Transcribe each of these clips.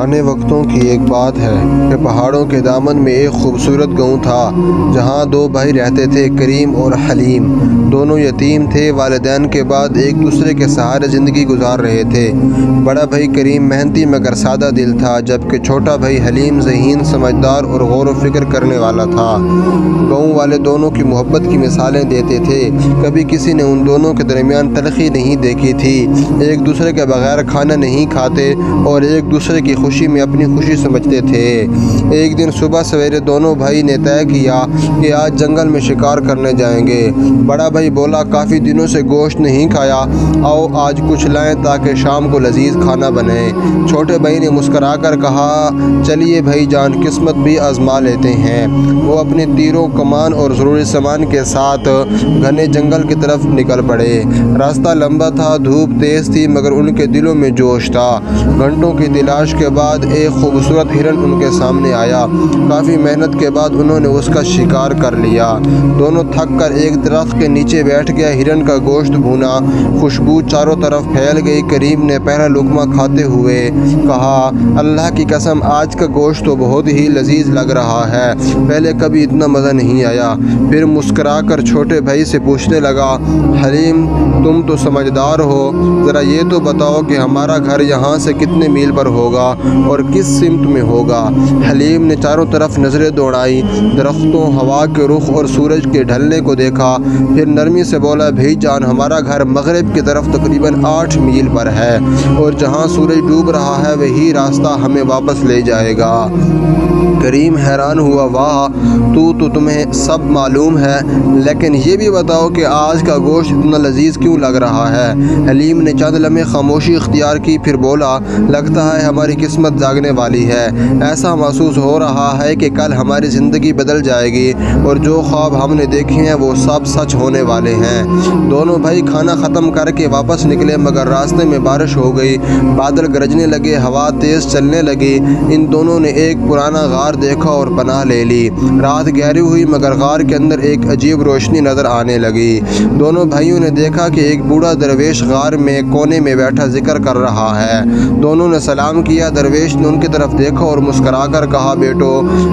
پرانے وقتوں کی ایک بات ہے کہ پہاڑوں کے دامن میں ایک خوبصورت گاؤں تھا جہاں دو بھائی رہتے تھے، کریم اور حلیم۔ دونوں یتیم تھے، والدین کے بعد ایک دوسرے کے سہارے زندگی گزار رہے تھے۔ بڑا بھائی کریم محنتی مگر سادہ دل تھا، جبکہ چھوٹا بھائی حلیم ذہین، سمجھدار اور غور و فکر کرنے والا تھا۔ گاؤں والے دونوں کی محبت کی مثالیں دیتے تھے، کبھی کسی نے ان دونوں کے درمیان تلخی نہیں دیکھی تھی۔ ایک دوسرے کے بغیر کھانا نہیں کھاتے اور ایک دوسرے کی خوشی میں اپنی خوشی سمجھتے تھے۔ ایک دن صبح سویرے دونوں بھائی نے طے کیا کہ آج جنگل میں شکار کرنے جائیں گے۔ بڑا بھائی بولا، کافی دنوں سے گوشت نہیں کھایا، آؤ آج کچھ لائیں تاکہ شام کو لذیذ کھانا بنے۔ چھوٹے بھائی نے مسکرا کر کہا، چلیے بھائی جان، قسمت بھی آزما لیتے ہیں۔ وہ اپنے تیروں، کمان اور ضروری سامان کے ساتھ گھنے جنگل کی طرف نکل پڑے۔ راستہ لمبا تھا، دھوپ تیز تھی، مگر ان کے دلوں میں جوش تھا۔ گھنٹوں کی تلاش کے بعد ایک خوبصورت ہرن ان کے سامنے آیا۔ کافی محنت کے بعد انہوں نے اس کا شکار کر لیا۔ دونوں تھک کر ایک درخت کے نیچے بیٹھ گئے۔ ہرن کا گوشت بھونا، خوشبو چاروں طرف پھیل گئی۔ کریم نے پہلا لقمہ کھاتے ہوئے کہا، اللہ کی قسم، آج کا گوشت تو بہت ہی لذیذ لگ رہا ہے، پہلے کبھی اتنا مزہ نہیں آیا۔ پھر مسکرا کر چھوٹے بھائی سے پوچھنے لگا، حلیم تم تو سمجھدار ہو، ذرا یہ تو بتاؤ کہ ہمارا گھر یہاں سے کتنے میل پر ہوگا اور کس سمت میں ہوگا؟ حلیم نے چاروں طرف نظریں دوڑائیں، درختوں، ہوا کے رخ اور سورج کے ڈھلنے کو دیکھا۔ پھر نرمی سے بولا، بھائی جان، ہمارا گھر مغرب کی طرف تقریباً 8 میل پر ہے اور جہاں سورج ڈوب رہا ہے وہی راستہ ہمیں واپس لے جائے گا۔ کریم حیران ہوا، واہ، تمہیں سب معلوم ہے، لیکن یہ بھی بتاؤ کہ آج کا گوشت اتنا لذیذ کیوں لگ رہا ہے؟ حلیم نے چند لمحے خاموشی اختیار کی، پھر بولا، لگتا ہے ہماری قسمت جاگنے والی ہے۔ ایسا محسوس ہو رہا ہے کہ کل ہماری زندگی بدل جائے گی اور جو خواب ہم نے دیکھے ہیں وہ سب سچ ہونے والے ہیں۔ دونوں بھائی کھانا ختم کر کے واپس نکلے، مگر راستے میں بارش ہو گئی، بادل گرجنے لگے، ہوا تیز چلنے لگی۔ ان دونوں نے ایک پرانا غار دیکھا اور پناہ لے لی۔ رات گہری ہوئی مگر غار کے اندر ایک عجیب روشنی نظر آنے لگی۔ دونوں بھائیوں نے دیکھا کہ ایک بوڑھا درویش غار میں کونے میں بیٹھا ذکر کر رہا ہے۔ دونوں نے سلام کیا۔ درویش نے ان کی طرف دیکھا اور مسکرا کر کہا، بیٹو،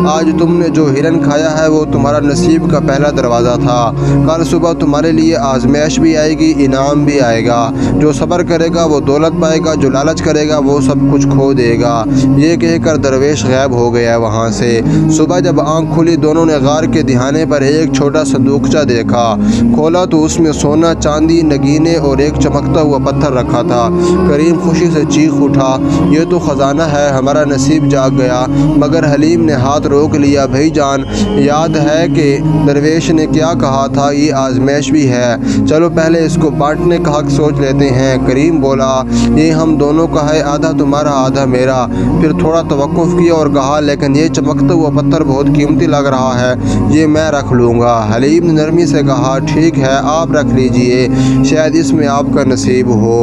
آج تم نے جو ہرن کھایا ہے وہ تمہارا نصیب کا پہلا دروازہ تھا۔ کل صبح تمہارے لیے آزمائش بھی آئے گی، انعام بھی آئے گا۔ جو صبر کرے گا وہ دولت پائے گا، جو لالچ کرے گا وہ سب کچھ کھو دے گا۔ یہ کہہ کر درویش غائب ہو گیا وہاں سے۔ صبح جب آنکھ کھلی، دونوں نے غار کے دہانے پر ایک چھوٹا صندوقچہ دیکھا۔ کھولا تو اس میں سونا، چاندی، نگینے اور ایک چمکتا ہوا پتھر رکھا تھا۔ کریم خوشی سے چیخ اٹھا، یہ تو خزانہ ہے، ہمارا نصیب جاگ گیا۔ مگر حلیم نے ہاتھ روک لیا، بھائی جان، یاد ہے کہ درویش نے کیا کہا تھا، یہ آزمائش بھی ہے، چلو پہلے اس کو بانٹنے کا حق سوچ لیتے ہیں۔ کریم بولا، یہ ہم دونوں کا ہے، آدھا تمہارا آدھا میرا۔ پھر تھوڑا توقف کیا اور کہا، لیکن یہ چمکتا ہوا پتھر بہت قیمتی لگ رہا ہے، یہ میں رکھ لوں گا۔ حلیم نے نرمی سے کہا، ٹھیک ہے، آپ رکھ لیجئے، شاید اس میں آپ کا نصیب ہو۔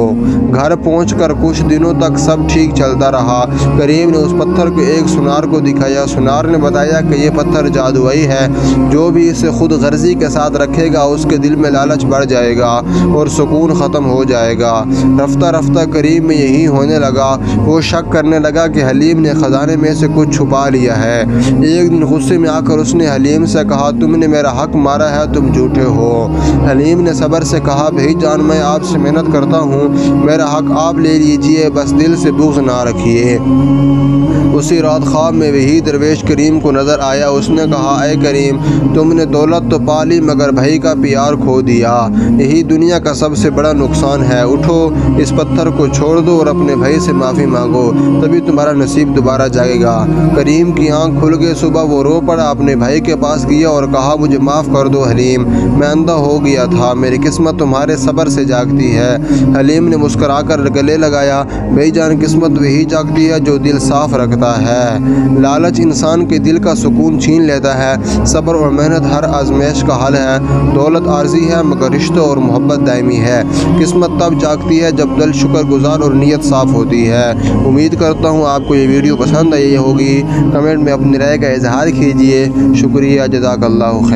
گھر پہنچ کر کچھ دنوں تک سب ٹھیک چلتا رہا۔ کریم نے اس پتھر کو ایک سنار کو دکھایا۔ سنار نے بتایا کہ یہ پتھر جادوئی ہے، جو بھی اسے خود غرضی کے ساتھ رکھے گا اس کے دل میں لالچ بڑھ جائے گا اور سکون ختم ہو جائے گا۔ رفتہ رفتہ کریم میں یہی ہونے لگا۔ وہ شک کرنے لگا کہ حلیم نے خزانے میں سے کچھ چھپا لیا ہے۔ ایک دن غصے میں آ کر اس نے حلیم سے کہا، تم نے میرا حق مارا ہے، تم جھوٹے ہو۔ حلیم نے صبر سے کہا، بھائی جان، میں آپ سے محنت کرتا ہوں، میرا حق آپ لے لیجئے، بس دل سے بغض نہ رکھیے۔ اسی رات خواب میں وہی درویش کریم کو نظر آیا۔ اس نے کہا، اے کریم، تم نے دولت تو پا لی مگر بھائی کا پیار کھو دیا، یہی دنیا کا سب سے بڑا نقصان ہے۔ اٹھو، اس پتھر کو چھوڑ دو اور اپنے بھائی سے معافی مانگو، تبھی تمہارا نصیب دوبارہ جاگے گا۔ کریم کی آنکھ کھل گئی۔ صبح وہ رو پڑا، اپنے بھائی کے پاس گیا اور کہا، مجھے معاف کر دو حلیم، میں اندھا ہو گیا تھا، میری قسمت تمہارے صبر سے جاگتی ہے۔ حلیم نے مسکرا کر گلے لگایا، بھائی جان، قسمت وہی جاگتی ہے جو دل صاف رکھتا ہے۔ لالچ انسان کے دل کا سکون چھین لیتا ہے، صبر اور محنت ہر آزمائش کا حل ہے۔ دولت عارضی ہے مگر رشتہ اور محبت دائمی ہے۔ قسمت تب جاگتی ہے جب دل شکر گزار اور نیت صاف ہوتی ہے۔ امید کرتا ہوں آپ کو یہ ویڈیو پسند آئی ہوگی۔ کمنٹ میں اپنی رائے کا اظہار کیجیے۔ شکریہ، جزاک اللہ خیر۔